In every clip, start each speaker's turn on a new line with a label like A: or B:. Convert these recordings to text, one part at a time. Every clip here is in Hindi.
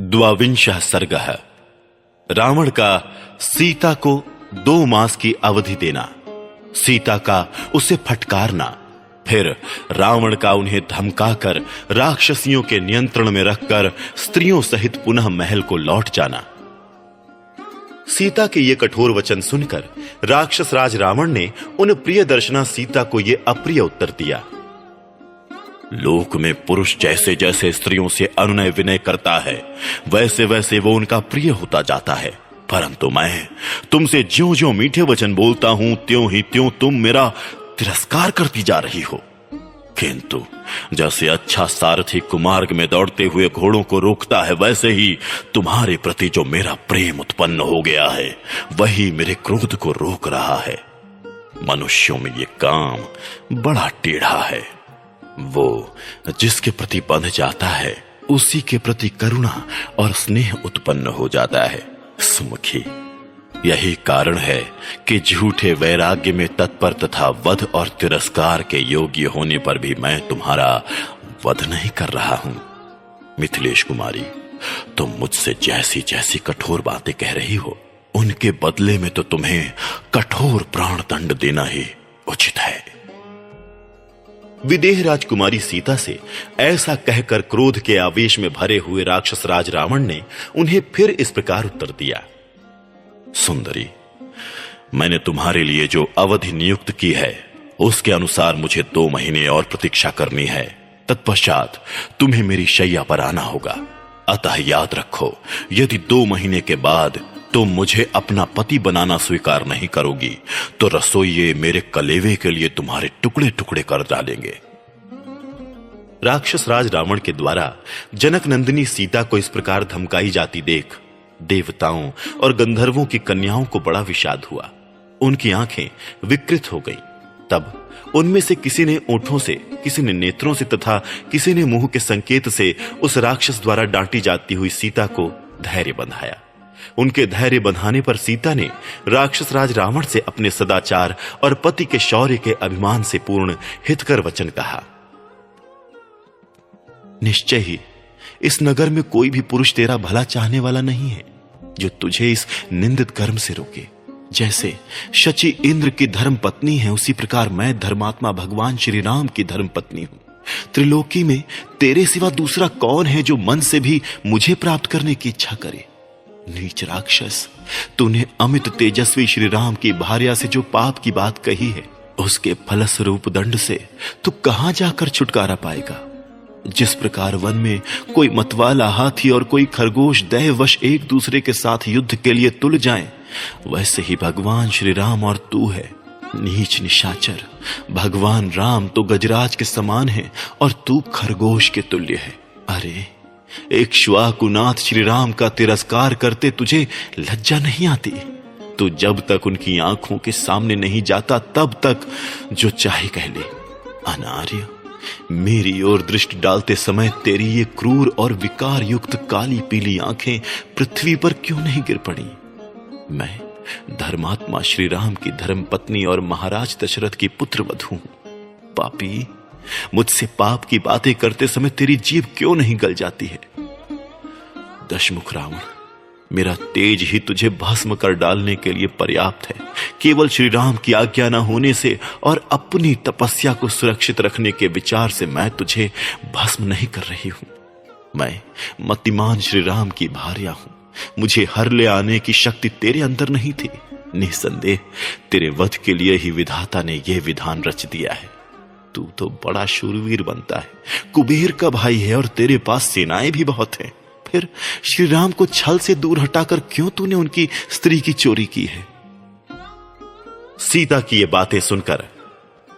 A: द्वाविंशः सर्गः। रावण का सीता को 2 मास की अवधि देना, सीता का उसे फटकारना, फिर रावण का उन्हें धमकाकर राक्षसियों के नियंत्रण में रखकर स्त्रियों सहित पुनः महल को लौट जाना। सीता के ये कठोर वचन सुनकर राक्षस राज रावण ने उन प्रिय दर्शना सीता को ये अप्रिय उत्तर दिया। लोक में पुरुष जैसे जैसे स्त्रियों से अनुनय विनय करता है, वैसे वैसे वो उनका प्रिय होता जाता है, परंतु मैं तुमसे ज्यों ज्यों मीठे वचन बोलता हूं, त्यों ही त्यों तुम मेरा तिरस्कार करती जा रही हो। किंतु जैसे अच्छा सारथी कुमार्ग में दौड़ते हुए घोड़ों को रोकता है, वैसे ही तुम्हारे प्रति जो मेरा प्रेम उत्पन्न हो गया है, वही मेरे क्रोध को रोक रहा है। मनुष्यों में ये काम बड़ा टेढ़ा है। वो जिसके प्रति बंध जाता है, उसी के प्रति करुणा और स्नेह उत्पन्न हो जाता है। सुमुखी, यही कारण है कि झूठे वैराग्य में तत्पर तथा वध और तिरस्कार के योग्य होने पर भी मैं तुम्हारा वध नहीं कर रहा हूं। मिथिलेश कुमारी, तुम मुझसे जैसी जैसी कठोर बातें कह रही हो, उनके बदले में तो तुम्हें कठोर प्राण दंड देना ही उचित है। विदेह राजकुमारी सीता से ऐसा कहकर क्रोध के आवेश में भरे हुए राक्षस राज रावण ने उन्हें फिर इस प्रकार उत्तर दिया। सुंदरी, मैंने तुम्हारे लिए जो अवधि नियुक्त की है, उसके अनुसार मुझे 2 महीने और प्रतीक्षा करनी है। तत्पश्चात तुम्हें मेरी शैया पर आना होगा। अतः याद रखो, यदि 2 महीने के बाद तुम मुझे अपना पति बनाना स्वीकार नहीं करोगी, तो रसोइये मेरे कलेवे के लिए तुम्हारे टुकड़े टुकड़े कर डालेंगे। राक्षस राज रावण के द्वारा जनक नंदिनी सीता को इस प्रकार धमकाई जाती देख देवताओं और गंधर्वों की कन्याओं को बड़ा विषाद हुआ। उनकी आंखें विकृत हो गईं। तब उनमें से किसी ने ओठों से, किसी ने नेत्रों से तथा किसी ने मुंह के संकेत से उस राक्षस द्वारा डांटी जाती हुई सीता को धैर्य बंधाया। उनके धैर्य बंधाने पर सीता ने राक्षस राज रावण से अपने सदाचार और पति के शौर्य के अभिमान से पूर्ण हितकर वचन कहा। निश्चय ही इस नगर में कोई भी पुरुष तेरा भला चाहने वाला नहीं है जो तुझे इस निंदित कर्म से रोके। जैसे शची इंद्र की धर्म पत्नी है, उसी प्रकार मैं धर्मात्मा भगवान श्री राम की धर्म पत्नी हूं। त्रिलोकी में तेरे सिवा दूसरा कौन है जो मन से भी मुझे प्राप्त करने की इच्छा करे। नीच राक्षस, तूने अमित तेजस्वी श्री राम की भार्या से जो पाप की बात कही है, उसके फलस्वरूप दंड से तू कहां जाकर छुटकारा पाएगा। जिस प्रकार वन में कोई मतवाला हाथी और कोई खरगोश दैववश एक दूसरे के साथ युद्ध के लिए तुल जाएं, वैसे ही भगवान श्री राम और तू है। नीच निशाचर, भगवान राम तो गजराज के समान है और तू खरगोश के तुल्य है। अरे, एक श्वाकुनाथ श्री राम का तिरस्कार करते तुझे लज्जा नहीं आती? तू जब तक उनकी आंखों के सामने नहीं जाता, तब तक जो चाहे कह ले। अनार्य, मेरी ओर दृष्टि डालते समय तेरी ये क्रूर और विकार युक्त काली पीली आंखें पृथ्वी पर क्यों नहीं गिर पड़ी? मैं धर्मात्मा श्री राम की धर्म पत्नी और महाराज दशरथ की पुत्र वधू हूं। पापी, मुझसे पाप की बातें करते समय तेरी जीभ क्यों नहीं गल जाती है? दशमुख रावण, मेरा तेज ही तुझे भस्म कर डालने के लिए पर्याप्त है। केवल श्री राम की आज्ञा न होने से और अपनी तपस्या को सुरक्षित रखने के विचार से मैं तुझे भस्म नहीं कर रही हूं। मैं मतिमान श्री राम की भार्या हूं। मुझे हर ले आने की शक्ति तेरे अंदर नहीं थी। निसंदेह तेरे वध के लिए ही विधाता ने यह विधान रच दिया है। तू तो बड़ा शूरवीर बनता है, कुबेर का भाई है और तेरे पास सेनाएं भी बहुत हैं। फिर श्री राम को छल से दूर हटाकर क्यों तूने उनकी स्त्री की चोरी की है? सीता की ये बातें सुनकर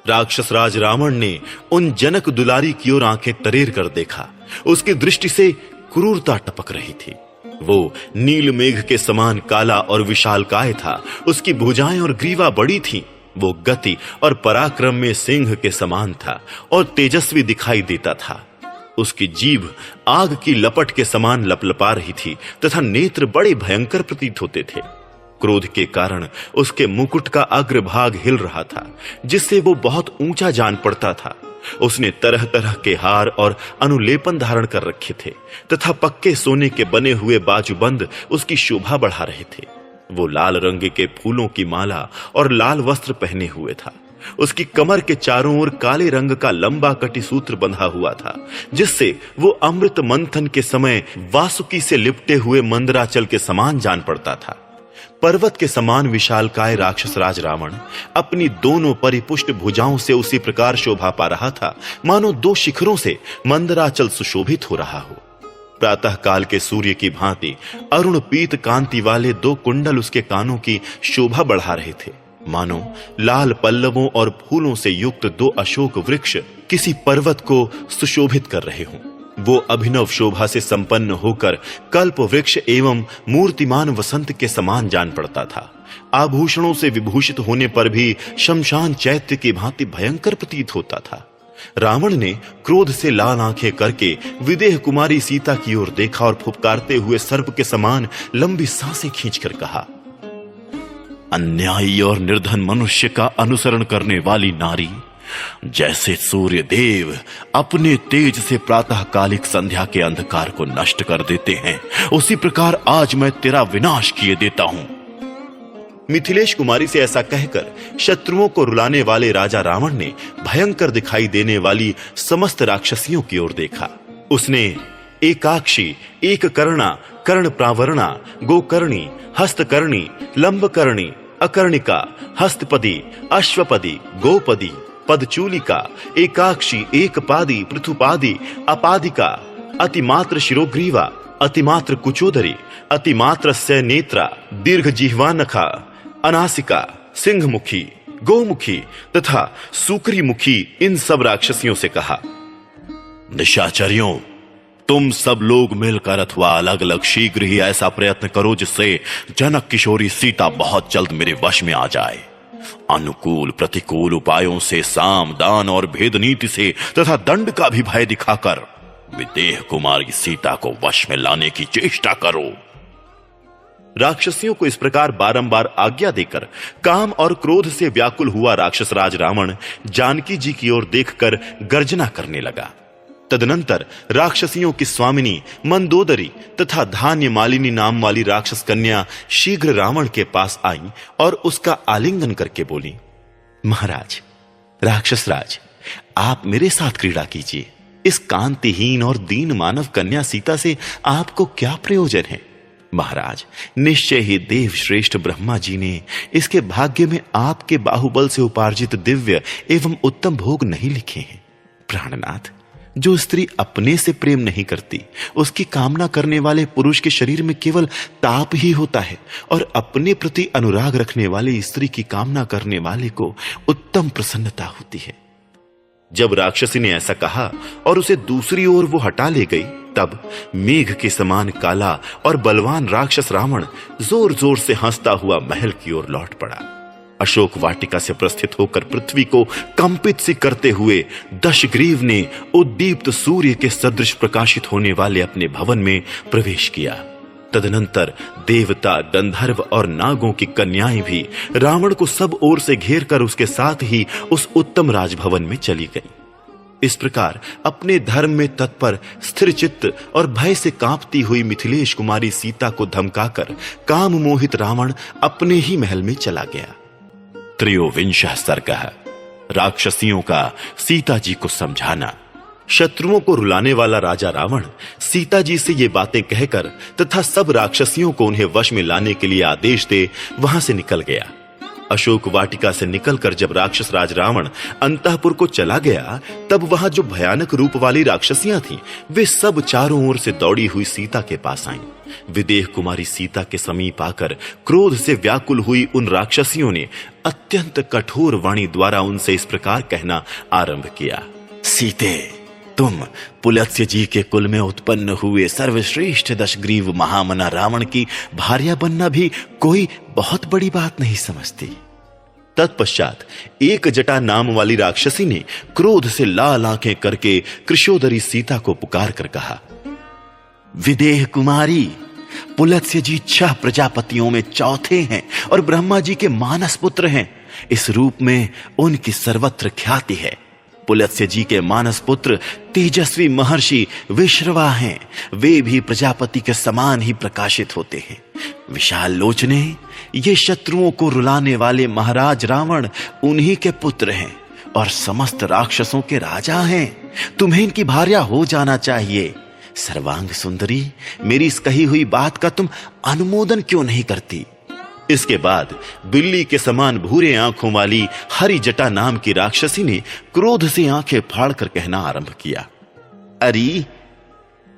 A: राक्षस राज रावण ने उन जनक दुलारी की ओर आंखें तरेर कर देखा। उसकी दृष्टि से क्रूरता टपक रही थी। वो नील मेघ के समान काला और विशालकाय था। उसकी भुजाएं और ग्रीवा बड़ी थीं। वो गति और पराक्रम में सिंह के समान था और तेजस्वी दिखाई देता था। उसकी जीभ आग की लपट के समान लपलपा रही थी तथा नेत्र बड़े भयंकर प्रतीत होते थे। क्रोध के कारण उसके मुकुट का अग्रभाग हिल रहा था, जिससे वो बहुत ऊंचा जान पड़ता था। उसने तरह तरह के हार और अनुलेपन धारण कर रखे थे तथा पक्के सोने के बने हुए बाजूबंद उसकी शोभा बढ़ा रहे थे। वो लाल रंग के फूलों की माला और लाल वस्त्र पहने हुए था। उसकी कमर के चारों ओर काले रंग का लंबा कटिसूत्र बंधा हुआ था, जिससे वो अमृत मंथन के समय वासुकी से लिपटे हुए मंदराचल के समान जान पड़ता था। पर्वत के समान विशालकाय राक्षस राज रावण अपनी दोनों परिपुष्ट भुजाओं से उसी प्रकार शोभा पा रहा था मानो दो शिखरों से मंदराचल सुशोभित हो रहा हो। प्रातः काल के सूर्य की भांति अरुण पीत कांति वाले दो कुंडल उसके कानों की शोभा बढ़ा रहे थे, मानो लाल पल्लवों और फूलों से युक्त दो अशोक वृक्ष किसी पर्वत को सुशोभित कर रहे हों। वो अभिनव शोभा से संपन्न होकर कल्प वृक्ष एवं मूर्तिमान वसंत के समान जान पड़ता था। आभूषणों से विभूषित होने पर भी शमशान चैत्य की भांति भयंकर प्रतीत होता था। रावण ने क्रोध से लाल आंखें करके विदेह कुमारी सीता की ओर देखा और फुफकारते हुए सर्प के समान लंबी सांसें खींचकर कहा, अन्यायी और निर्धन मनुष्य का अनुसरण करने वाली नारी, जैसे सूर्य देव अपने तेज से प्रातःकालिक संध्या के अंधकार को नष्ट कर देते हैं, उसी प्रकार आज मैं तेरा विनाश किए देता हूं। मिथिलेश कुमारी से ऐसा कहकर शत्रुओं को रुलाने वाले राजा रावण ने भयंकर दिखाई देने वाली समस्त राक्षसियों की ओर देखा। उसने एकाक्षी, एक कर्णा, कर्ण प्रावरणा, गोकर्णी, हस्तकर्णी, लंबकर्णी, अकर्णिका, हस्तपदी, अश्वपदी, गोपदी, पदचूलिका, एकाक्षी, एकपादी, पृथुपादी, अपादिका, अतिमात्र शिरोग्रीवा, अतिमात्र कुचोदरी, अतिमात्र सनेत्रा, दीर्घ जिह्वानखा, अनासिका, सिंहमुखी, गोमुखी तथा सूकरीमुखी, इन सब राक्षसियों से कहा, निशाचरियों, तुम सब लोग मिलकर अथवा अलग अलग शीघ्र ही ऐसा प्रयत्न करो जिससे जनक किशोरी सीता बहुत जल्द मेरे वश में आ जाए। अनुकूल प्रतिकूल उपायों से, साम दान और भेद नीति से तथा दंड का भी भय दिखाकर विदेह कुमारी सीता को वश में लाने की चेष्टा करो। राक्षसियों को इस प्रकार बारंबार आज्ञा देकर काम और क्रोध से व्याकुल हुआ राक्षस राज रावण जानकी जी की ओर देखकर गर्जना करने लगा। तदनंतर राक्षसियों की स्वामिनी मंदोदरी तथा धान्य मालिनी नाम वाली राक्षस कन्या शीघ्र रावण के पास आई और उसका आलिंगन करके बोली, महाराज, राक्षस राज, आप मेरे साथ क्रीड़ा कीजिए। इस कांतिहीन और दीन मानव कन्या सीता से आपको क्या प्रयोजन है? महाराज, निश्चय ही देव श्रेष्ठ ब्रह्मा जी ने इसके भाग्य में आपके बाहुबल से उपार्जित दिव्य एवं उत्तम भोग नहीं लिखे हैं। प्राणनाथ, जो स्त्री अपने से प्रेम नहीं करती, उसकी कामना करने वाले पुरुष के शरीर में केवल ताप ही होता है, और अपने प्रति अनुराग रखने वाली स्त्री की कामना करने वाले को उत्तम प्रसन्नता होती है। जब राक्षसी ने ऐसा कहा और उसे दूसरी ओर वो हटा ले गई, तब मेघ के समान काला और बलवान राक्षस रावण जोर जोर से हंसता हुआ महल की ओर लौट पड़ा। अशोक वाटिका से प्रस्थित होकर पृथ्वी को कंपित सी करते हुए दशग्रीव ने उद्दीप्त सूर्य के सदृश प्रकाशित होने वाले अपने भवन में प्रवेश किया। तदनंतर देवता, गंधर्व और नागों की कन्याएं भी रावण को सब ओर से घेर कर उसके साथ ही उस उत्तम राजभवन में चली गईं। इस प्रकार अपने धर्म में तत्पर, स्थिर चित्त और भय से कांपती हुई मिथिलेश कुमारी सीता को धमकाकर काम मोहित रावण अपने ही महल में चला गया। त्रयोविंशः सर्गः, राक्षसियों का सीता जी को समझाना। शत्रुओं को रुलाने वाला राजा रावण सीता जी से ये बातें कहकर तथा सब राक्षसियों को उन्हें वश में लाने के लिए आदेश दे वहां से निकल गया। अशोक वाटिका से निकलकर जब राक्षस राज रावण अंतःपुर को चला गया, तब वहां जो भयानक रूप वाली राक्षसियां थीं, वे सब चारों ओर से दौड़ी हुई सीता के पास आईं। विदेह कुमारी सीता के समीप आकर क्रोध से व्याकुल हुई उन राक्षसियों ने अत्यंत कठोर वाणी द्वारा उनसे इस प्रकार कहना आरंभ किया, सीते, तुम पुलत्स्य जी के कुल में उत्पन्न हुए सर्वश्रेष्ठ दशग्रीव महामना रावण की भार्या बनना भी कोई बहुत बड़ी बात नहीं समझती। तत्पश्चात एक जटा नाम वाली राक्षसी ने क्रोध से लाल आंखें करके कृशोदरी सीता को पुकार कर कहा, विदेह कुमारी, पुलत्स्य जी 6 प्रजापतियों में चौथे हैं और ब्रह्मा जी के मानस पुत्र हैं। इस रूप में उनकी सर्वत्र ख्याति है। पुलत्स्य जी के मानस पुत्र तेजस्वी महर्षि विश्रवा हैं। वे भी प्रजापति के समान ही प्रकाशित होते हैं। विशाल लोचने, ये शत्रुओं को रुलाने वाले महाराज रावण उन्हीं के पुत्र हैं और समस्त राक्षसों के राजा हैं। तुम्हें इनकी भार्या हो जाना चाहिए। सर्वांग सुंदरी, मेरी इस कही हुई बात का तुम अनुमोदन क्यों नहीं करती? इसके बाद बिल्ली के समान भूरे आंखों वाली हरि जटा नाम की राक्षसी ने क्रोध से आंखें फाड़कर कहना आरंभ किया, अरे,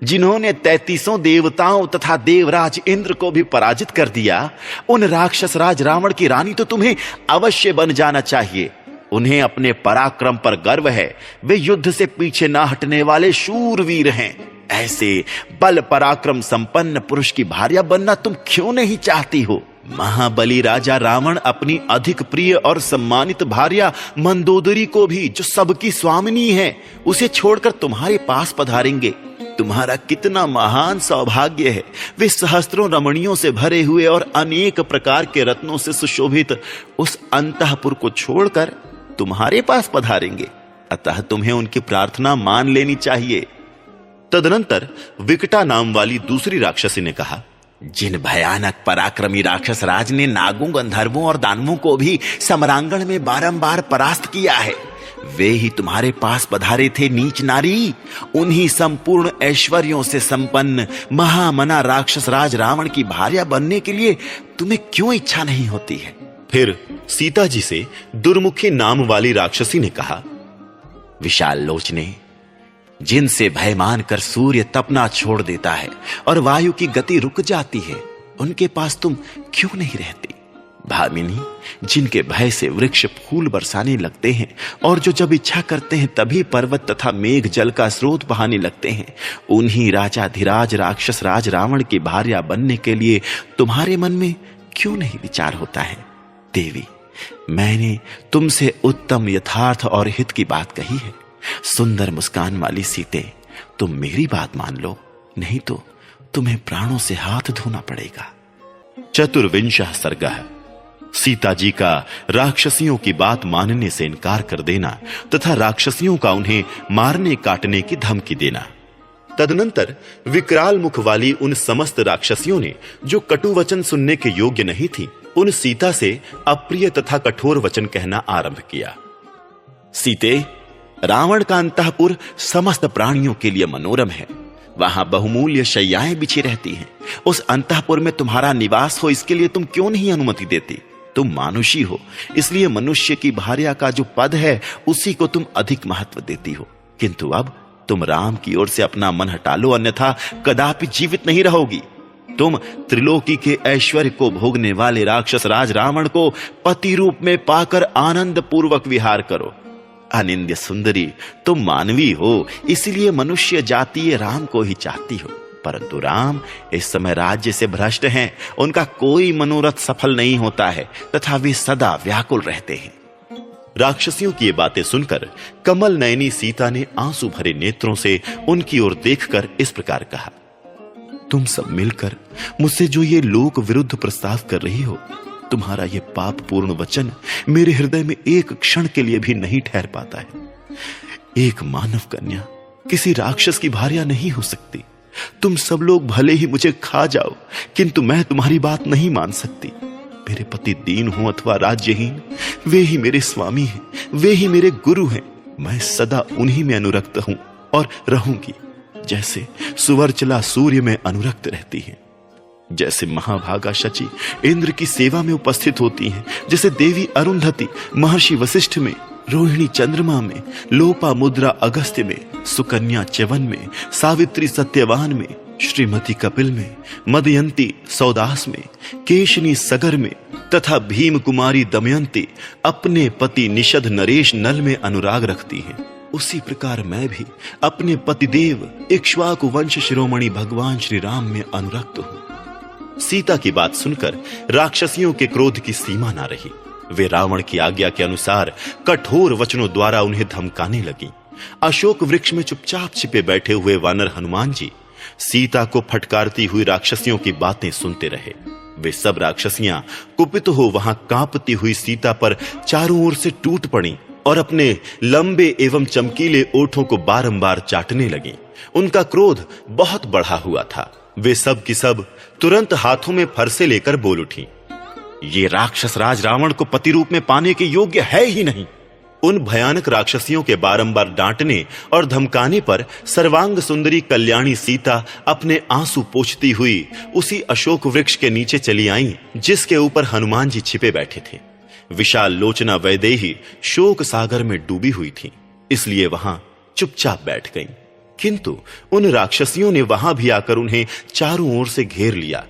A: जिन्होंने 33 देवताओं तथा देवराज इंद्र को भी पराजित कर दिया, उन राक्षस राज रावण की रानी तो तुम्हें अवश्य बन जाना चाहिए। उन्हें अपने पराक्रम पर गर्व है। वे युद्ध से पीछे ना हटने वाले शूरवीर हैं। ऐसे बल पराक्रम संपन्न पुरुष की भार्या बनना तुम क्यों नहीं चाहती हो? महाबली राजा रावण अपनी अधिक प्रिय और सम्मानित भार्या मंदोदरी को भी, जो सबकी स्वामिनी है, उसे छोड़कर तुम्हारे पास पधारेंगे। तुम्हारा कितना महान सौभाग्य है। वे सहस्त्रों रमणियों से भरे हुए और अनेक प्रकार के रत्नों से सुशोभित उस अंतःपुर को छोड़कर तुम्हारे पास पधारेंगे। अतः तुम्हें उनकी प्रार्थना मान लेनी चाहिए। तदनंतर विकटा नाम वाली दूसरी राक्षसी ने कहा, जिन भयानक पराक्रमी राक्षस राज ने नागों, गंधर्वों और दानवों को भी समरांगण में बारंबार परास्त किया है, वे ही तुम्हारे पास पधारे थे नीच नारी। उन्हीं संपूर्ण ऐश्वर्यों से संपन्न महामना राक्षस राज रावण की भार्या बनने के लिए तुम्हें क्यों इच्छा नहीं होती है? फिर सीता जी से दुर्मुखी नाम वाली राक्षसी ने कहा, विशाल लोचने, जिनसे भय मानकर सूर्य तपना छोड़ देता है और वायु की गति रुक जाती है, उनके पास तुम क्यों नहीं रहती? भामिनी, जिनके भय से वृक्ष फूल बरसाने लगते हैं और जो जब इच्छा करते हैं तभी पर्वत तथा मेघ जल का स्रोत बहाने लगते हैं, उन्हीं राजाधिराज राक्षस राज रावण की भार्या बनने के लिए तुम्हारे मन में क्यों नहीं विचार होता है? देवी, मैंने तुमसे उत्तम, यथार्थ और हित की बात कही है। सुंदर मुस्कान वाली सीते, तुम मेरी बात मान लो, नहीं तो तुम्हें प्राणों से हाथ धोना पड़ेगा। चतुर्विंशः सर्गः। सीता जी का राक्षसियों की बात मानने से इनकार कर देना तथा राक्षसियों का उन्हें मारने काटने की धमकी देना। तदनंतर विकराल मुख वाली उन समस्त राक्षसियों ने, जो कटु वचन सुनने के योग्य नहीं थी, उन सीता से अप्रिय तथा कठोर वचन कहना आरंभ किया। सीते, रावण का अंतःपुर समस्त प्राणियों के लिए मनोरम है। वहां बहुमूल्य शैयाएं बिछी रहती हैं। उस अंतःपुर में तुम्हारा निवास हो, इसके लिए तुम क्यों नहीं अनुमति देती? तुम मानुषी हो, इसलिए मनुष्य की भार्या का जो पद है उसी को तुम अधिक महत्व देती हो। किंतु अब तुम राम की ओर से अपना मन हटा लो, अन्यथा कदापि जीवित नहीं रहोगी। तुम त्रिलोकी के ऐश्वर्य को भोगने वाले राक्षस राज रावण को पति रूप में पाकर आनंद पूर्वक विहार करो। अनिंद्य सुंदरी, तुम मानवी हो, इसलिए मनुष्य जातीय राम को ही चाहती हो, परंतु राम इस समय राज्य से भ्रष्ट हैं। उनका कोई मनोरथ सफल नहीं होता है तथा वे सदा व्याकुल रहते हैं। राक्षसियों की ये बातें सुनकर कमल नयनी सीता ने आंसू भरे नेत्रों से उनकी ओर देखकर इस प्रकार कहा, तुम सब मिलकर मुझसे जो ये लोक विरुद्ध प्रस्ताव कर रही हो, तुम्हारा ये पाप पूर्ण वचन मेरे हृदय में एक क्षण के लिए भी नहीं ठहर पाता है। एक मानव कन्या किसी राक्षस की भार्या नहीं हो सकती। तुम सब लोग भले ही मुझे खा जाओ, किंतु मैं तुम्हारी बात नहीं मान सकती। मेरे पति दीन हो अथवा राज्यहीन, वे ही मेरे स्वामी हैं, वे ही मेरे गुरु हैं। मैं सदा उन्हीं में अनुरक्त हूं और रहूंगी, जैसे सुवर्चला सूर्य में अनुरक्त रहती है, जैसे महाभागा शची इंद्र की सेवा में उपस्थित होती हैं, जैसे देवी अरुंधति महर्षि वशिष्ठ में, रोहिणी चंद्रमा में, लोपा मुद्रा अगस्त्य में, सुकन्या च्यवन में, सावित्री सत्यवान में, श्रीमती कपिल में, मदयंती सौदास में, केशनी सगर में तथा भीम कुमारी दमयंती अपने पति निषद नरेश नल में अनुराग रखती हैं। उसी प्रकार मैं भी अपने पतिदेव इक्ष्वाकु वंश शिरोमणि भगवान श्री राम में अनुरक्त हूं। सीता की बात सुनकर राक्षसियों के क्रोध की सीमा ना रही। वे रावण की आज्ञा के अनुसार कठोर वचनों द्वारा उन्हें धमकाने लगी। अशोक वृक्ष में चुपचाप छिपे बैठे हुए वानर हनुमान जी सीता को फटकारती हुई राक्षसियों की बातें सुनते रहे। वे सब राक्षसियां कुपित हो वहां कांपती हुई सीता पर चारों ओर से टूट पड़ी और अपने लंबे एवं चमकीले ओठों को बारंबार चाटने लगी। उनका क्रोध बहुत बढ़ा हुआ था। वे सब की सब तुरंत हाथों में फरसे लेकर बोल उठी, ये राक्षस राज रावण को पति रूप में पाने के योग्य है ही नहीं। उन भयानक राक्षसियों के बारंबार डांटने और धमकाने पर सर्वांग सुंदरी कल्याणी सीता अपने आंसू पोंछती हुई उसी अशोक वृक्ष के नीचे चली आईं जिसके ऊपर हनुमान जी छिपे बैठे थे। विशाल लोचना वैदेही शोक सागर में डूबी हुई थी, इसलिए वहां चुपचाप बैठ गईं। किंतु उन राक्षसियों ने वहां भी आकर उन्हें चारों ओर से घेर लिया।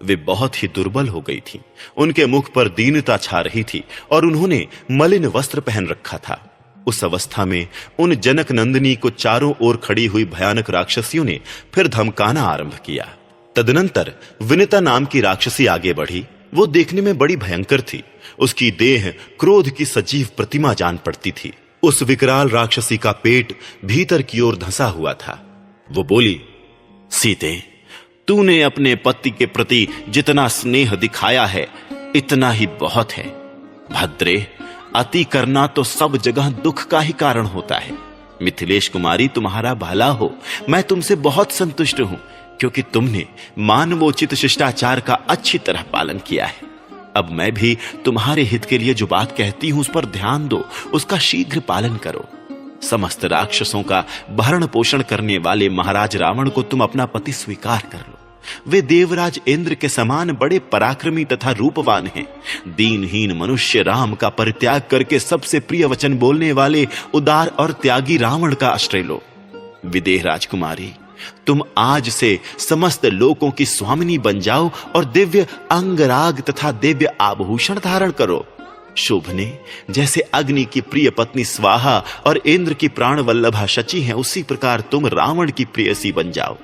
A: वे बहुत ही दुर्बल हो गई थीं। उनके मुख पर दीनता छा रही थी और उन्होंने मलिन वस्त्र पहन रखा था। उस अवस्था में उन जनक नंदिनी को चारों ओर खड़ी हुई भयानक राक्षसियों ने फिर धमकाना आरंभ किया। तदनंतर विनिता नाम की राक्षसी आगे बढ़ी। वो देखने में बड़ी भयंकर थी। उसकी देह क्रोध की सजीव प्रतिमा जान पड़ती थी। उस विकराल राक्षसी का पेट भीतर की ओर धंसा हुआ था। वो बोली, सीते, तूने अपने पति के प्रति जितना स्नेह दिखाया है इतना ही बहुत है। भद्रे, अति करना तो सब जगह दुख का ही कारण होता है। मिथिलेश कुमारी, तुम्हारा भला हो। मैं तुमसे बहुत संतुष्ट हूं क्योंकि तुमने मानवोचित शिष्टाचार का अच्छी तरह पालन किया है। अब मैं भी तुम्हारे हित के लिए जो बात कहती हूं उस पर ध्यान दो, उसका शीघ्र पालन करो। समस्त राक्षसों का भरण पोषण करने वाले महाराज रावण को तुम अपना पति स्वीकार कर लो। वे देवराज इंद्र के समान बड़े पराक्रमी तथा रूपवान हैं। दीनहीन मनुष्य राम का परित्याग करके सबसे प्रिय वचन बोलने वाले उदार और त्यागी रावण का आश्रय लो। विदेह राजकुमारी, तुम आज से समस्त लोकों की स्वामिनी बन जाओ और दिव्य अंगराग तथा दिव्य आभूषण धारण करो। शोभने जैसे अग्नि की प्रिय पत्नी स्वाहा और इंद्र की प्राण वल्लभा शची हैं, उसी प्रकार तुम रावण की प्रेयसी बन जाओ।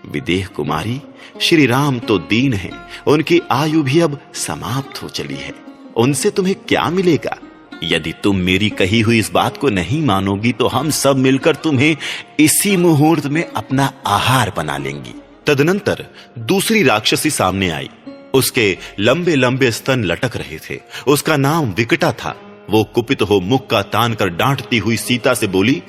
A: विदेह कुमारी, श्री राम तो दीन हैं, उनकी आयु भी अब समाप्त हो चली है। उनसे तुम्हें क्या मिलेगा? यदि तुम मेरी कही हुई इस बात को नहीं मानोगी तो हम सब मिलकर तुम्हें इसी मुहूर्त में अपना आहार बना लेंगी। तदनंतर दूसरी राक्षसी सामने आई। उसके लंबे लंबे स्तन लटक रहे थे। उसका नाम विकटा था। वो कुपित हो मुख का तान कर डांटती हुई सीता से बोली,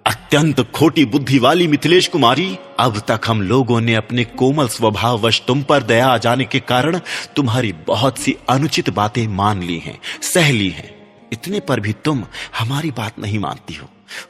A: अत्यंत खोटी बुद्धि वाली मिथिलेश कुमारी, अब तक हम लोगों ने अपने कोमल स्वभाव वश तुम पर दया आ जाने के कारण तुम्हारी बहुत सी अनुचित बातें मान ली हैं, सह ली हैं। इतने पर भी तुम हमारी बात नहीं मानती हो।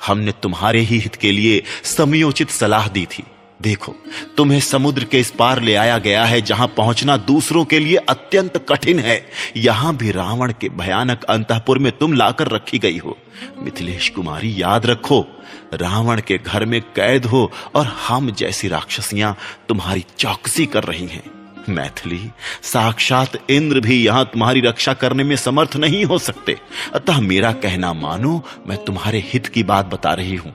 A: हमने तुम्हारे ही हित के लिए समयोचित सलाह दी थी। देखो, तुम्हें समुद्र के इस पार ले आया गया है जहां पहुंचना दूसरों के लिए अत्यंत कठिन है। यहां भी रावण के भयानक अंतःपुर में तुम लाकर रखी गई हो। मिथिलेश कुमारी, याद रखो, रावण के घर में कैद हो और हम जैसी राक्षसियां तुम्हारी चौकसी कर रही हैं। मैथिली, साक्षात इंद्र भी यहां तुम्हारी रक्षा करने में समर्थ नहीं हो सकते। अतः मेरा कहना मानो, मैं तुम्हारे हित की बात बता रही हूं।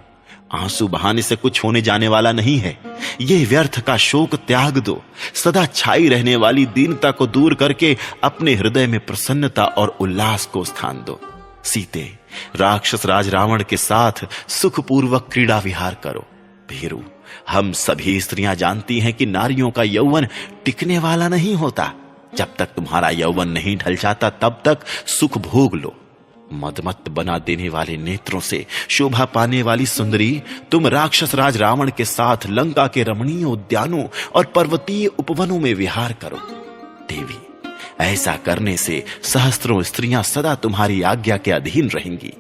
A: आंसू बहाने से कुछ होने जाने वाला नहीं है। ये व्यर्थ का शोक त्याग दो। सदा छाई रहने वाली दीनता को दूर करके अपने हृदय में प्रसन्नता और उल्लास को स्थान दो। सीते, राक्षस राज रावण के साथ सुखपूर्वक क्रीड़ा विहार करो। भीरू, हम सभी स्त्रियां जानती हैं कि नारियों का यौवन टिकने वाला नहीं होता। जब तक तुम्हारा यौवन नहीं ढल जाता तब तक सुख भोग लो। मदमत्त बना देने वाले नेत्रों से शोभा पाने वाली सुंदरी, तुम राक्षस राज रावण के साथ लंका के रमणीय उद्यानों और पर्वतीय उपवनों में विहार करो। देवी, ऐसा करने से सहस्त्रों स्त्रियां सदा तुम्हारी आज्ञा के अधीन रहेंगी।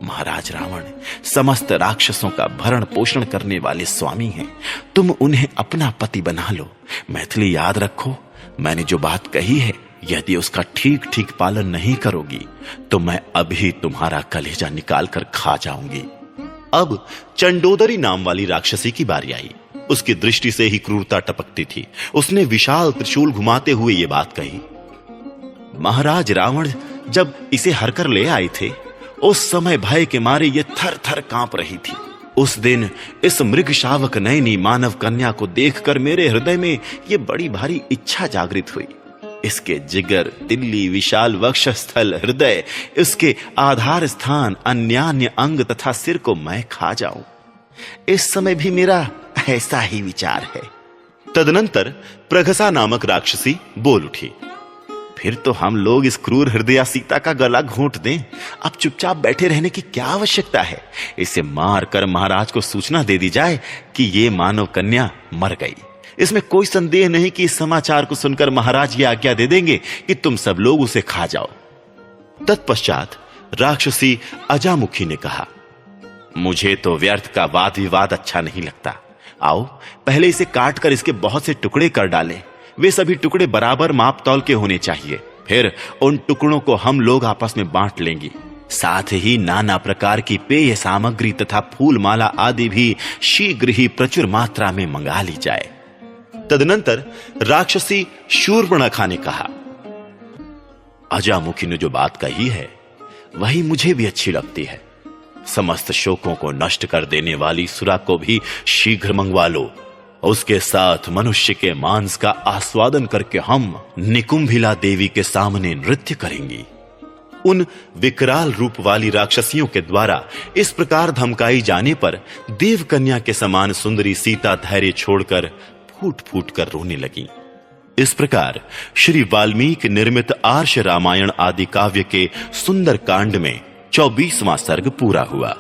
A: महाराज रावण समस्त राक्षसों का भरण पोषण करने वाले स्वामी हैं। तुम उन्हें अपना पति बना लो। मैथिली, याद रखो, मैंने जो बात कही है, यदि उसका ठीक ठीक पालन नहीं करोगी तो मैं अभी तुम्हारा कलेजा निकाल कर खा जाऊंगी। अब चंडोदरी नाम वाली राक्षसी की बारी आई। उसकी दृष्टि से ही क्रूरता टपकती थी। उसने विशाल त्रिशूल घुमाते हुए ये बात कही, महाराज रावण जब इसे हरकर ले आए थे उस समय भय के मारे ये थर थर कांप रही थी। उस दिन इस मृग शावक नयनी मानव कन्या को देखकर मेरे हृदय में ये बड़ी भारी इच्छा जागृत हुई। इसके जिगर, तिल्ली, विशाल वक्षस्थल, हृदय, इसके आधार स्थान, अन्यान्य अंग तथा सिर को मैं खा जाऊं। इस समय भी मेरा ऐसा ही विचार है। तदनंतर प्रघसा नामक राक्षसी बोल उठी, फिर तो हम लोग इस क्रूर हृदया सीता का गला घोंट दें। अब चुपचाप बैठे रहने की क्या आवश्यकता है। इसे मार कर महाराज को सूचना दे दी जाए कि ये मानव कन्या मर गई। इसमें कोई संदेह नहीं कि इस समाचार को सुनकर महाराज ये आज्ञा दे देंगे कि तुम सब लोग उसे खा जाओ। तत्पश्चात राक्षसी अजामुखी ने कहा, मुझे तो व्यर्थ का वाद विवाद अच्छा नहीं लगता। आओ पहले इसे काट कर इसके बहुत से टुकड़े कर डालें। वे सभी टुकड़े बराबर माप तौल के होने चाहिए। फिर उन टुकड़ों को हम लोग आपस में बांट लेंगे। साथ ही नाना प्रकार की पेय सामग्री तथा फूल माला आदि भी शीघ्र ही प्रचुर मात्रा में मंगा ली जाए। तदनंतर राक्षसी शूर्पणखा ने कहा, अजामुखी ने जो बात कही है वही मुझे भी अच्छी लगती है। समस्त शोकों को नष्ट कर देने वाली सुरा को भी शीघ्र मंगवा लो। उसके साथ मनुष्य के मांस का आस्वादन करके हम निकुंभिला देवी के सामने नृत्य करेंगी। उन विकराल रूप वाली राक्षसियों के द्वारा इस प्रकार धमकाई जाने पर देव कन्या के समान सुंदरी सीता धैर्य छोड़कर फूट फूट कर रोने लगी। इस प्रकार श्री वाल्मीकि निर्मित आर्ष रामायण आदि काव्य के सुंदर कांड में 24वां सर्ग पूरा हुआ।